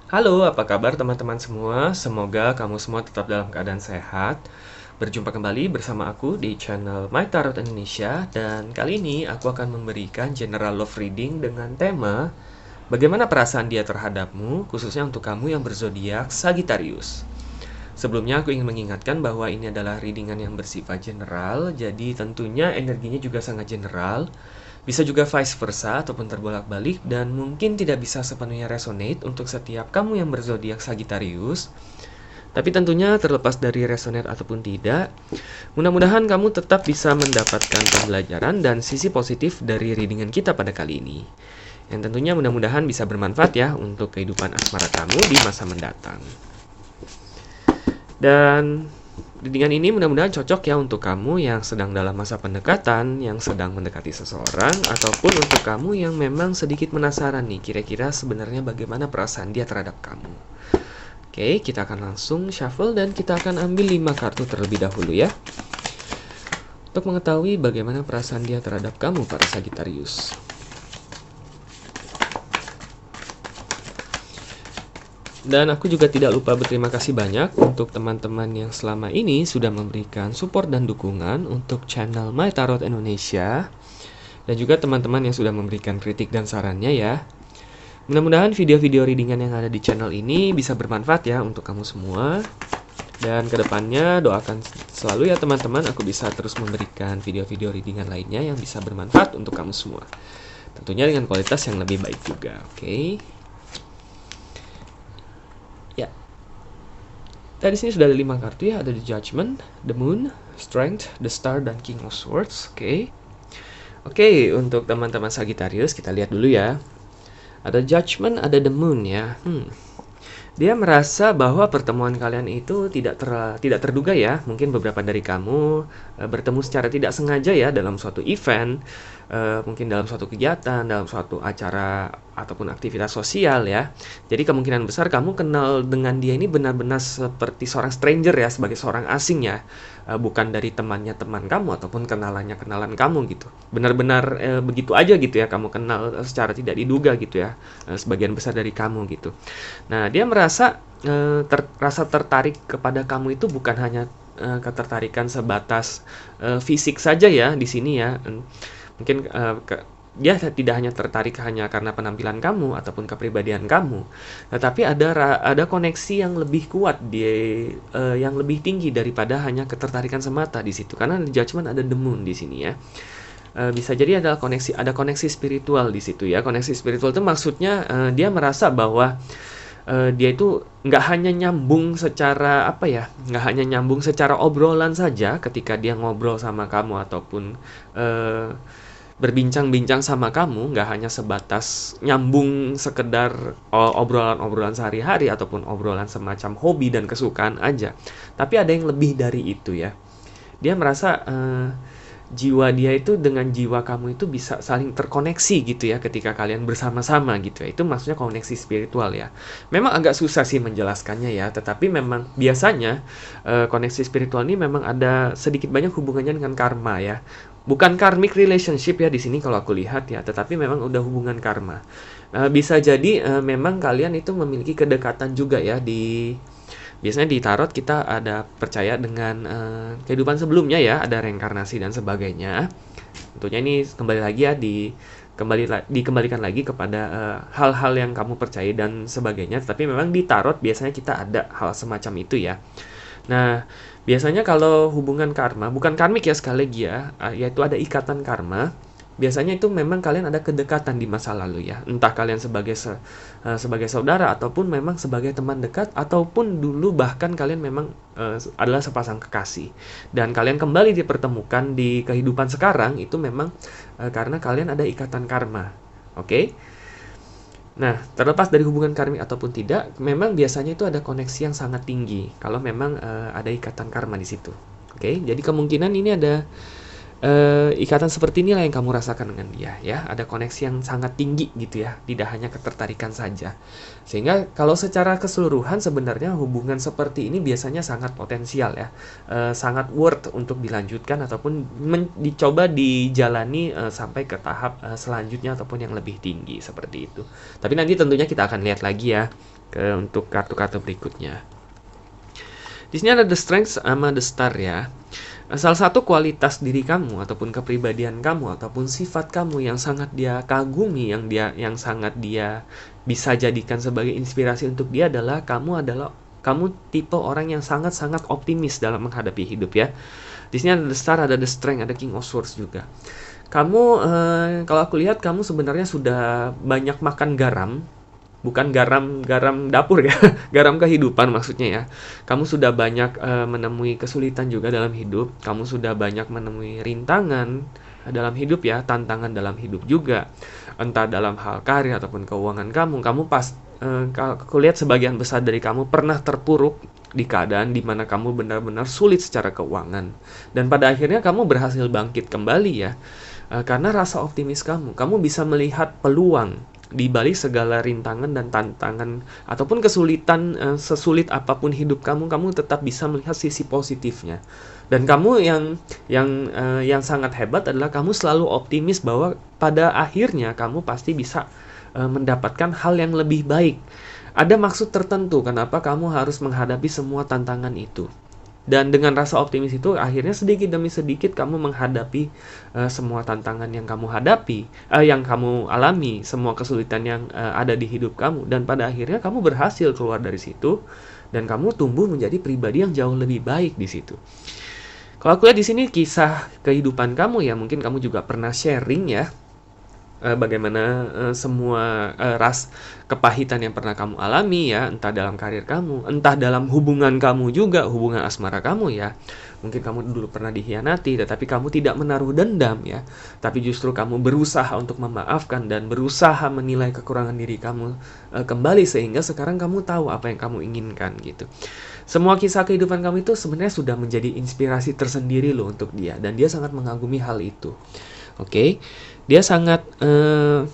Halo, apa kabar teman-teman semua? Semoga kamu semua tetap dalam keadaan sehat. Berjumpa kembali bersama aku di channel My Tarot Indonesia, dan kali ini aku akan memberikan general love reading dengan tema bagaimana perasaan dia terhadapmu, khususnya untuk kamu yang berzodiak Sagittarius. Sebelumnya aku ingin mengingatkan bahwa ini adalah readingan yang bersifat general, jadi tentunya energinya juga sangat general. Bisa juga vice versa ataupun terbolak-balik dan mungkin tidak bisa sepenuhnya resonate untuk setiap kamu yang berzodiak Sagittarius. Tapi tentunya terlepas dari resonate ataupun tidak, mudah-mudahan kamu tetap bisa mendapatkan pembelajaran dan sisi positif dari readingan kita pada kali ini. Yang tentunya mudah-mudahan bisa bermanfaat ya untuk kehidupan asmara kamu di masa mendatang. Dan readingan ini mudah-mudahan cocok ya untuk kamu yang sedang dalam masa pendekatan, yang sedang mendekati seseorang, ataupun untuk kamu yang memang sedikit penasaran nih, kira-kira sebenarnya bagaimana perasaan dia terhadap kamu. Oke, kita akan langsung shuffle dan kita akan ambil 5 kartu terlebih dahulu ya. Untuk mengetahui bagaimana perasaan dia terhadap kamu, para Sagittarius. Dan aku juga tidak lupa berterima kasih banyak untuk teman-teman yang selama ini sudah memberikan support dan dukungan untuk channel My Tarot Indonesia. Dan juga teman-teman yang sudah memberikan kritik dan sarannya ya. Mudah-mudahan video-video readingan yang ada di channel ini bisa bermanfaat ya untuk kamu semua. Dan kedepannya doakan selalu ya teman-teman, aku bisa terus memberikan video-video readingan lainnya yang bisa bermanfaat untuk kamu semua. Tentunya dengan kualitas yang lebih baik juga, oke? Ya, dari sini sudah ada 5 kartu ya, ada The Judgment, The Moon, Strength, The Star, dan King of Swords, oke? Oke, untuk teman-teman Sagittarius kita lihat dulu ya. Ada Judgment, ada The Moon ya. Dia merasa bahwa pertemuan kalian itu tidak terduga ya. Mungkin beberapa dari kamu bertemu secara tidak sengaja ya dalam suatu event, mungkin dalam suatu kegiatan, dalam suatu acara ataupun aktivitas sosial ya. Jadi kemungkinan besar kamu kenal dengan dia ini benar-benar seperti seorang stranger ya, sebagai seorang asing ya. Bukan dari temannya teman kamu ataupun kenalannya kenalan kamu gitu. Benar-benar begitu aja gitu ya, kamu kenal secara tidak diduga gitu ya. Sebagian besar dari kamu gitu. Nah, dia merasa rasa tertarik kepada kamu itu bukan hanya ketertarikan sebatas fisik saja ya di sini ya. Mungkin dia tidak hanya tertarik hanya karena penampilan kamu ataupun kepribadian kamu, tetapi ada koneksi yang lebih kuat yang lebih tinggi daripada hanya ketertarikan semata di situ. Karena di Judgment ada The Moon di sini ya. Bisa jadi ada koneksi spiritual di situ ya. Koneksi spiritual itu maksudnya dia merasa bahwa dia itu nggak hanya nyambung secara apa ya, nggak hanya nyambung secara obrolan saja ketika dia ngobrol sama kamu ataupun eh, berbincang-bincang sama kamu, nggak hanya sebatas nyambung sekedar obrolan-obrolan sehari-hari ataupun obrolan semacam hobi dan kesukaan aja, tapi ada yang lebih dari itu ya. Dia merasa jiwa dia itu dengan jiwa kamu itu bisa saling terkoneksi gitu ya ketika kalian bersama-sama gitu ya. Itu maksudnya koneksi spiritual ya. Memang agak susah sih menjelaskannya ya, tetapi memang biasanya koneksi spiritual ini memang ada sedikit banyak hubungannya dengan karma ya. Bukan karmic relationship ya di sini kalau aku lihat ya, tetapi memang udah hubungan karma. Bisa jadi memang kalian itu memiliki kedekatan juga ya biasanya di tarot kita ada percaya dengan kehidupan sebelumnya ya, ada reinkarnasi dan sebagainya. Tentunya ini kembali lagi ya dikembalikan lagi kepada hal-hal yang kamu percaya dan sebagainya. Tapi memang di tarot biasanya kita ada hal semacam itu ya. Nah, biasanya kalau hubungan karma, bukan karmik ya sekali lagi ya, yaitu ada ikatan karma. Biasanya itu memang kalian ada kedekatan di masa lalu ya. Entah kalian sebagai saudara ataupun memang sebagai teman dekat ataupun dulu bahkan kalian memang adalah sepasang kekasih. Dan kalian kembali dipertemukan di kehidupan sekarang itu memang karena kalian ada ikatan karma. Oke? Nah, terlepas dari hubungan karmik ataupun tidak, memang biasanya itu ada koneksi yang sangat tinggi kalau memang ada ikatan karma di situ. Oke, jadi kemungkinan ini ada ikatan seperti inilah yang kamu rasakan dengan dia ya, ada koneksi yang sangat tinggi gitu ya, tidak hanya ketertarikan saja. Sehingga kalau secara keseluruhan sebenarnya hubungan seperti ini biasanya sangat potensial ya, sangat worth untuk dilanjutkan ataupun dicoba dijalani sampai ke tahap selanjutnya ataupun yang lebih tinggi seperti itu. Tapi nanti tentunya kita akan lihat lagi ya untuk kartu-kartu berikutnya. Di sini ada the strength sama the star ya. Salah satu kualitas diri kamu ataupun kepribadian kamu ataupun sifat kamu yang sangat dia kagumi, yang sangat dia bisa jadikan sebagai inspirasi untuk dia adalah kamu tipe orang yang sangat-sangat optimis dalam menghadapi hidup ya. Di sini ada the star, ada the strength, ada king of swords juga. Kamu kalau aku lihat kamu sebenarnya sudah banyak makan garam. Bukan garam dapur ya, garam kehidupan maksudnya ya. Kamu sudah banyak menemui kesulitan juga dalam hidup. Kamu sudah banyak menemui rintangan dalam hidup ya, tantangan dalam hidup juga. Entah dalam hal karir ataupun keuangan kamu. Aku lihat sebagian besar dari kamu pernah terpuruk di keadaan di mana kamu benar-benar sulit secara keuangan. Dan pada akhirnya kamu berhasil bangkit kembali ya. Karena rasa optimis kamu bisa melihat peluang di balik segala rintangan dan tantangan ataupun kesulitan, sesulit apapun hidup kamu tetap bisa melihat sisi positifnya. Dan kamu yang sangat hebat adalah kamu selalu optimis bahwa pada akhirnya kamu pasti bisa mendapatkan hal yang lebih baik. Ada maksud tertentu kenapa kamu harus menghadapi semua tantangan itu. Dan dengan rasa optimis itu akhirnya sedikit demi sedikit kamu menghadapi semua tantangan yang kamu hadapi, yang kamu alami, semua kesulitan yang ada di hidup kamu, dan pada akhirnya kamu berhasil keluar dari situ dan kamu tumbuh menjadi pribadi yang jauh lebih baik di situ. Kalau aku lihat di sini kisah kehidupan kamu ya, mungkin kamu juga pernah sharing ya. Bagaimana semua ras kepahitan yang pernah kamu alami ya, entah dalam karir kamu, entah dalam hubungan kamu juga, hubungan asmara kamu ya. Mungkin kamu dulu pernah dikhianati, tetapi kamu tidak menaruh dendam ya, tapi justru kamu berusaha untuk memaafkan dan berusaha menilai kekurangan diri kamu kembali, sehingga sekarang kamu tahu apa yang kamu inginkan gitu. Semua kisah kehidupan kamu itu sebenarnya sudah menjadi inspirasi tersendiri loh untuk dia, dan dia sangat mengagumi hal itu. Oke, dia sebenarnya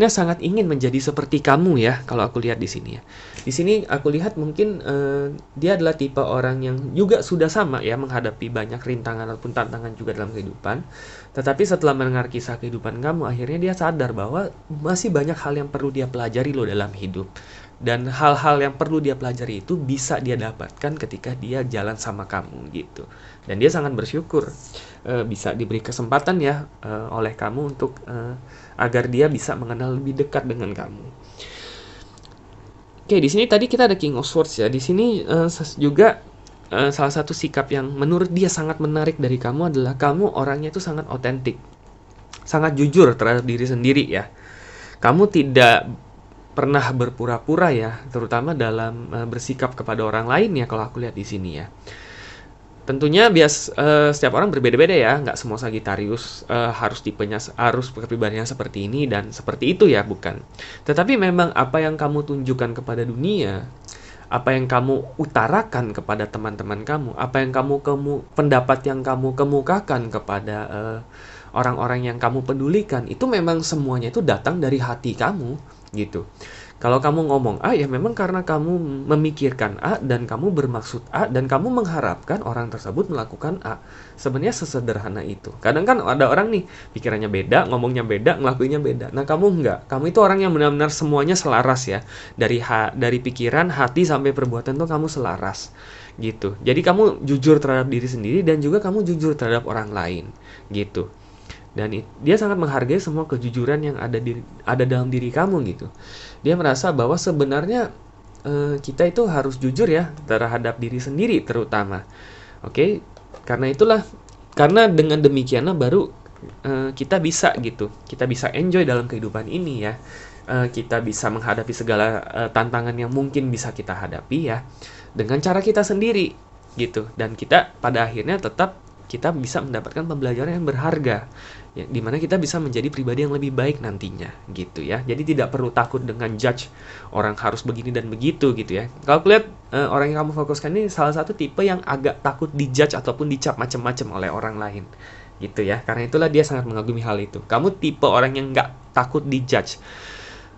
sangat ingin menjadi seperti kamu ya, kalau aku lihat di sini ya. Di sini aku lihat mungkin dia adalah tipe orang yang juga sudah sama ya, menghadapi banyak rintangan ataupun tantangan juga dalam kehidupan. Tetapi setelah mendengar kisah kehidupan kamu, akhirnya dia sadar bahwa masih banyak hal yang perlu dia pelajari loh dalam hidup. Dan hal-hal yang perlu dia pelajari itu bisa dia dapatkan ketika dia jalan sama kamu gitu. Dan dia sangat bersyukur bisa diberi kesempatan ya oleh kamu untuk agar dia bisa mengenal lebih dekat dengan kamu. Oke, di sini tadi kita ada King of Swords ya. Di sini juga salah satu sikap yang menurut dia sangat menarik dari kamu adalah kamu orangnya itu sangat otentik, sangat jujur terhadap diri sendiri ya. Kamu tidak pernah berpura-pura ya, terutama dalam bersikap kepada orang lain ya, kalau aku lihat di sini ya. Tentunya setiap orang berbeda-beda ya, nggak semua Sagittarius harus kepribadiannya seperti ini dan seperti itu ya, bukan. Tetapi memang apa yang kamu tunjukkan kepada dunia, apa yang kamu utarakan kepada teman-teman kamu, pendapat yang kamu kemukakan kepada orang-orang yang kamu pedulikan, itu memang semuanya itu datang dari hati kamu gitu. Kalau kamu ngomong A, ya memang karena kamu memikirkan A dan kamu bermaksud A dan kamu mengharapkan orang tersebut melakukan A. Sebenarnya sesederhana itu. Kadang kan ada orang nih, pikirannya beda, ngomongnya beda, ngelakuinnya beda. Nah, kamu enggak. Kamu itu orang yang benar-benar semuanya selaras ya. Dari pikiran, hati sampai perbuatan tuh kamu selaras gitu. Jadi kamu jujur terhadap diri sendiri dan juga kamu jujur terhadap orang lain gitu. Dan dia sangat menghargai semua kejujuran yang ada dalam diri kamu gitu. Dia merasa bahwa sebenarnya kita itu harus jujur ya terhadap diri sendiri terutama. Oke, karena dengan demikianlah baru kita bisa gitu. Kita bisa enjoy dalam kehidupan ini ya. Kita bisa menghadapi segala tantangan yang mungkin bisa kita hadapi ya dengan cara kita sendiri gitu. Dan kita pada akhirnya kita bisa mendapatkan pembelajaran yang berharga ya, dimana kita bisa menjadi pribadi yang lebih baik nantinya gitu ya. Jadi tidak perlu takut dengan judge orang harus begini dan begitu gitu ya. Kalau lihat orang yang kamu fokuskan ini salah satu tipe yang agak takut dijudge ataupun dicap macam-macam oleh orang lain gitu ya. Karena itulah dia sangat mengagumi hal itu. Kamu tipe orang yang nggak takut dijudge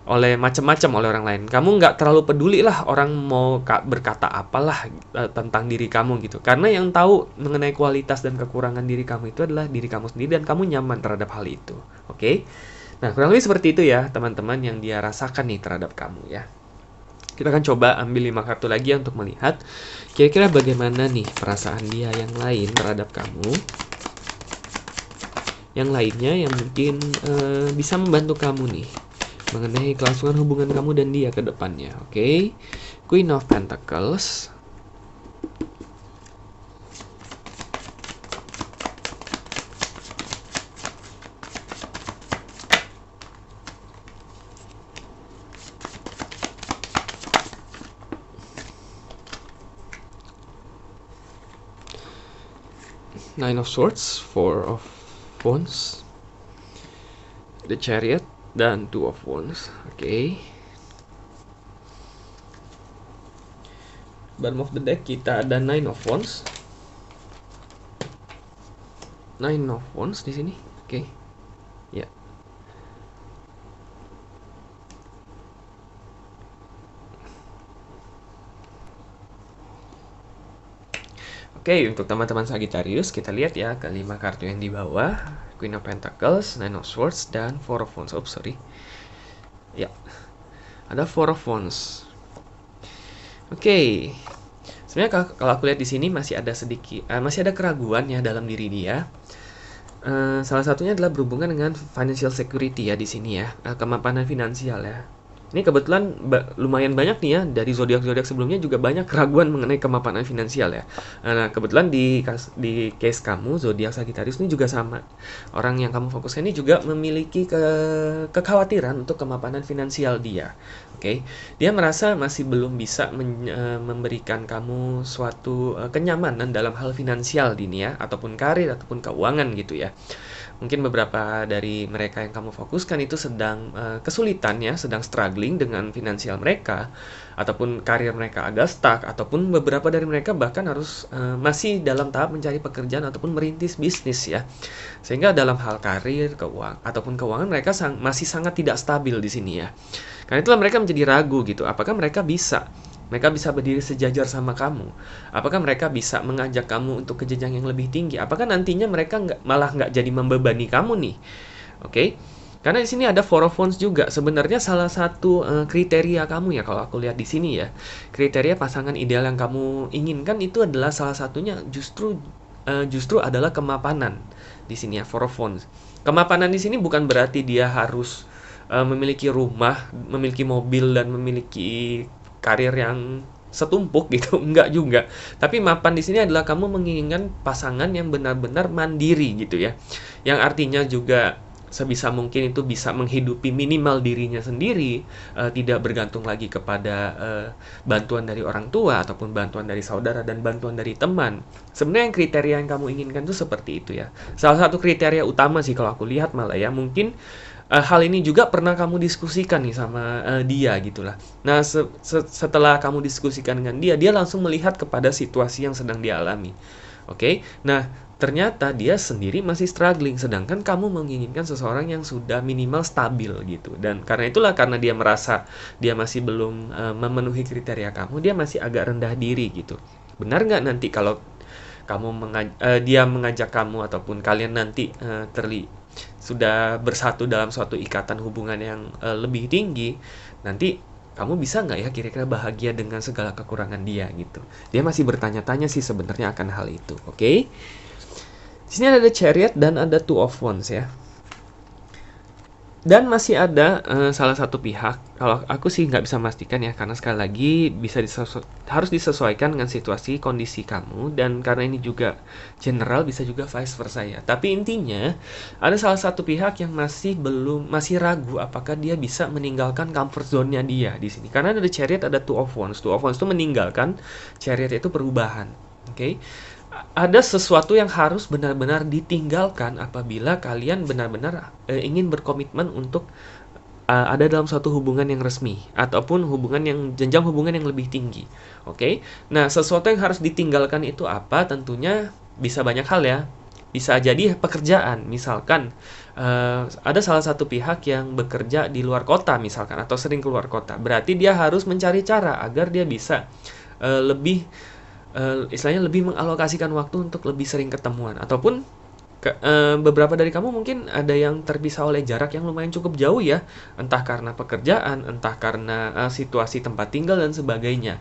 oleh macam-macam oleh orang lain. Kamu nggak terlalu peduli lah orang mau berkata apalah tentang diri kamu gitu. Karena yang tahu mengenai kualitas dan kekurangan diri kamu itu adalah diri kamu sendiri dan kamu nyaman terhadap hal itu. Oke? Nah, kurang lebih seperti itu ya teman-teman yang dia rasakan nih terhadap kamu ya. Kita akan coba ambil 5 kartu lagi untuk melihat kira-kira bagaimana nih perasaan dia yang lain terhadap kamu. Yang lainnya yang mungkin bisa membantu kamu nih mengenai kelangsungan hubungan kamu dan dia ke depannya. Oke. Queen of Pentacles. Nine of Swords, Four of Wands, The Chariot, dan Two of Wands. Oke. Bottom of the deck kita ada Nine of Wands. Nine of Wands di sini. Oke. Ya. Oke, untuk teman-teman Sagittarius, kita lihat ya kelima kartu yang di bawah. Queen of Pentacles, Nine of Swords, dan Four of Wands. Oops, sorry. Ya, ada Four of Wands. Oke, sebenarnya kalau aku lihat di sini masih ada keraguan ya dalam diri dia. Salah satunya adalah berhubungan dengan financial security ya di sini ya, kemapanan finansial ya. Ini kebetulan lumayan banyak nih ya, dari zodiak-zodiak sebelumnya juga banyak keraguan mengenai kemapanan finansial ya. Nah, kebetulan di case kamu, zodiak Sagittarius ini juga sama. Orang yang kamu fokuskan ini juga memiliki kekhawatiran untuk kemapanan finansial dia. Oke. Dia merasa masih belum bisa memberikan kamu suatu kenyamanan dalam hal finansial ini ya, ataupun karir ataupun keuangan gitu ya. Mungkin beberapa dari mereka yang kamu fokuskan itu sedang kesulitan ya, sedang struggling dengan finansial mereka, ataupun karir mereka agak stuck, ataupun beberapa dari mereka bahkan harus masih dalam tahap mencari pekerjaan ataupun merintis bisnis ya. Sehingga dalam hal karir, ataupun keuangan mereka masih sangat tidak stabil di sini ya. Karena itulah mereka menjadi ragu gitu, apakah mereka bisa berdiri sejajar sama kamu? Apakah mereka bisa mengajak kamu untuk ke jenjang yang lebih tinggi? Apakah nantinya mereka malah nggak jadi membebani kamu nih? Oke? Karena di sini ada Four of Wands juga. Sebenarnya salah satu kriteria kamu ya, kalau aku lihat di sini ya, kriteria pasangan ideal yang kamu inginkan itu adalah salah satunya justru adalah kemapanan di sini ya, Four of Wands. Kemapanan di sini bukan berarti dia harus memiliki rumah, memiliki mobil, dan memiliki karir yang setumpuk gitu, enggak juga. Tapi mapan di sini adalah kamu menginginkan pasangan yang benar-benar mandiri gitu ya. Yang artinya juga sebisa mungkin itu bisa menghidupi minimal dirinya sendiri, tidak bergantung lagi kepada bantuan dari orang tua ataupun bantuan dari saudara dan bantuan dari teman. Sebenarnya yang kriteria yang kamu inginkan itu seperti itu ya. Salah satu kriteria utama sih kalau aku lihat malah ya, mungkin hal ini juga pernah kamu diskusikan nih sama dia gitulah. Nah, setelah kamu diskusikan dengan dia, dia langsung melihat kepada situasi yang sedang dia alami. Oke? Nah, ternyata dia sendiri masih struggling, sedangkan kamu menginginkan seseorang yang sudah minimal stabil gitu. Dan karena itulah, karena dia merasa dia masih belum memenuhi kriteria kamu, dia masih agak rendah diri gitu. Benar nggak nanti kalau dia mengajak kamu ataupun kalian nanti sudah bersatu dalam suatu ikatan hubungan yang lebih tinggi, nanti kamu bisa nggak ya kira-kira bahagia dengan segala kekurangan dia gitu. Dia masih bertanya-tanya sih sebenarnya akan hal itu. Oke? Di sini ada Chariot dan ada Two of Wands ya. Dan masih ada salah satu pihak, kalau aku sih nggak bisa memastikan ya, karena sekali lagi harus disesuaikan dengan situasi kondisi kamu, dan karena ini juga general bisa juga vice versa ya. Tapi intinya ada salah satu pihak yang masih ragu apakah dia bisa meninggalkan comfort zone-nya dia di sini. Karena ada Chariot, ada Two of Wands. Two of Wands itu meninggalkan, Chariot itu perubahan. Oke? Ada sesuatu yang harus benar-benar ditinggalkan apabila kalian benar-benar ingin berkomitmen untuk ada dalam suatu hubungan yang resmi ataupun jenjang hubungan yang lebih tinggi. Oke? Nah, sesuatu yang harus ditinggalkan itu apa? Tentunya bisa banyak hal ya. Bisa jadi pekerjaan, misalkan ada salah satu pihak yang bekerja di luar kota misalkan, atau sering keluar kota. Berarti dia harus mencari cara agar dia bisa istilahnya lebih mengalokasikan waktu untuk lebih sering ketemuan, ataupun beberapa dari kamu mungkin ada yang terpisah oleh jarak yang lumayan cukup jauh ya, entah karena pekerjaan, entah karena situasi tempat tinggal dan sebagainya.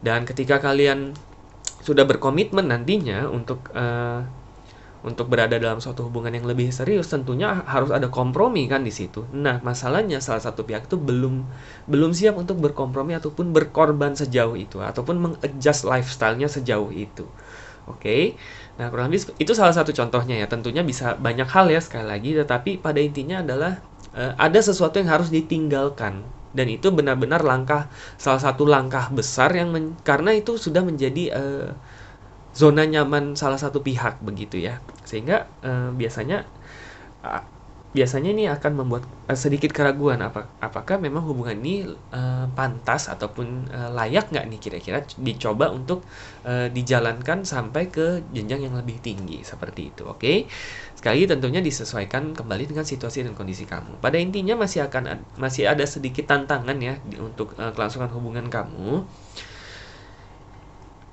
Dan ketika kalian sudah berkomitmen nantinya untuk berada dalam suatu hubungan yang lebih serius, tentunya harus ada kompromi kan di situ. Nah, masalahnya salah satu pihak itu belum siap untuk berkompromi ataupun berkorban sejauh itu, ataupun mengadjust lifestyle-nya sejauh itu. Oke. Nah, kurang lebih itu salah satu contohnya ya. Tentunya bisa banyak hal ya sekali lagi, tetapi pada intinya adalah ada sesuatu yang harus ditinggalkan. Dan itu benar-benar salah satu langkah besar karena itu sudah menjadi zona nyaman salah satu pihak begitu ya. Sehingga biasanya ini akan membuat sedikit keraguan apakah memang hubungan ini pantas ataupun layak nggak nih kira-kira dicoba untuk dijalankan sampai ke jenjang yang lebih tinggi seperti itu. Oke. Sekali lagi tentunya disesuaikan kembali dengan situasi dan kondisi kamu. Pada intinya masih ada sedikit tantangan ya untuk kelangsungan hubungan kamu.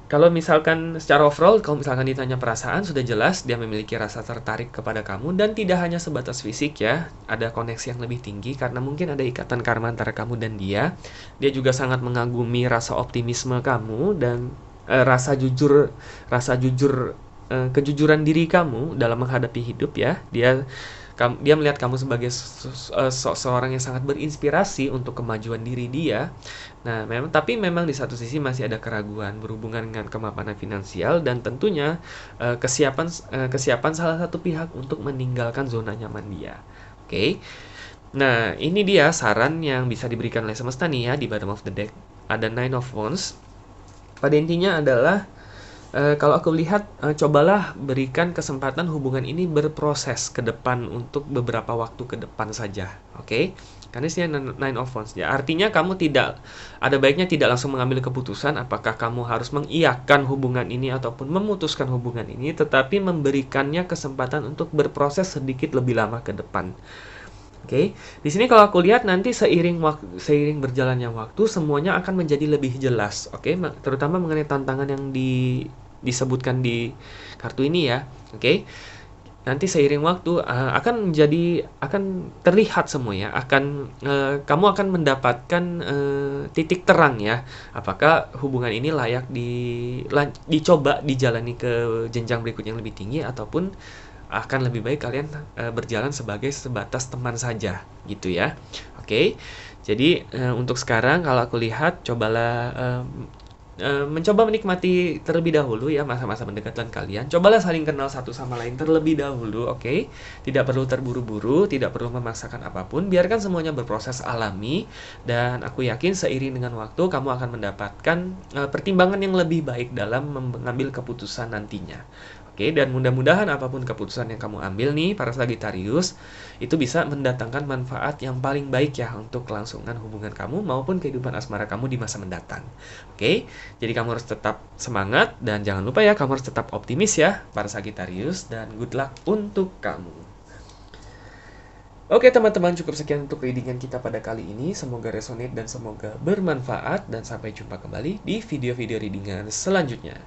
Kalau misalkan secara overall, kalau misalkan ditanya perasaan, sudah jelas dia memiliki rasa tertarik kepada kamu dan tidak hanya sebatas fisik ya, ada koneksi yang lebih tinggi karena mungkin ada ikatan karma antara kamu dan dia. Dia juga sangat mengagumi rasa optimisme kamu dan kejujuran diri kamu dalam menghadapi hidup ya. Dia melihat kamu sebagai seorang yang sangat berinspirasi untuk kemajuan diri dia. Nah, tapi memang di satu sisi masih ada keraguan berhubungan dengan kemapanan finansial dan tentunya kesiapan salah satu pihak untuk meninggalkan zona nyaman dia. Oke. Nah, ini dia saran yang bisa diberikan oleh semesta nih ya di bottom of the deck. Ada Nine of Wands. Pada intinya adalah kalau aku lihat, cobalah berikan kesempatan hubungan ini berproses ke depan untuk beberapa waktu ke depan saja, oke? Karena ini Nine of Wands ya, artinya kamu ada baiknya tidak langsung mengambil keputusan apakah kamu harus mengiyakan hubungan ini ataupun memutuskan hubungan ini, tetapi memberikannya kesempatan untuk berproses sedikit lebih lama ke depan. Oke, di sini kalau aku lihat nanti seiring berjalannya waktu semuanya akan menjadi lebih jelas. Oke, terutama mengenai tantangan yang disebutkan di kartu ini ya. Oke. Nanti seiring waktu akan terlihat semua ya. Kamu akan mendapatkan titik terang ya. Apakah hubungan ini layak dicoba dijalani ke jenjang berikut yang lebih tinggi ataupun akan lebih baik kalian berjalan sebatas teman saja gitu ya. Oke. Jadi untuk sekarang kalau aku lihat cobalah mencoba menikmati terlebih dahulu ya masa-masa pendekatan kalian. Cobalah saling kenal satu sama lain terlebih dahulu, oke? Tidak perlu terburu-buru, tidak perlu memaksakan apapun. Biarkan semuanya berproses alami dan aku yakin seiring dengan waktu kamu akan mendapatkan pertimbangan yang lebih baik dalam mengambil keputusan nantinya. Oke, dan mudah-mudahan apapun keputusan yang kamu ambil nih, para Sagittarius, itu bisa mendatangkan manfaat yang paling baik ya untuk kelangsungan hubungan kamu maupun kehidupan asmara kamu di masa mendatang. Oke, jadi kamu harus tetap semangat dan jangan lupa ya, kamu harus tetap optimis ya, para Sagittarius, dan good luck untuk kamu. Oke teman-teman, cukup sekian untuk readingan kita pada kali ini. Semoga resonate dan semoga bermanfaat dan sampai jumpa kembali di video-video readingan selanjutnya.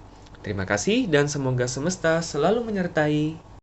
Terima kasih dan semoga semesta selalu menyertai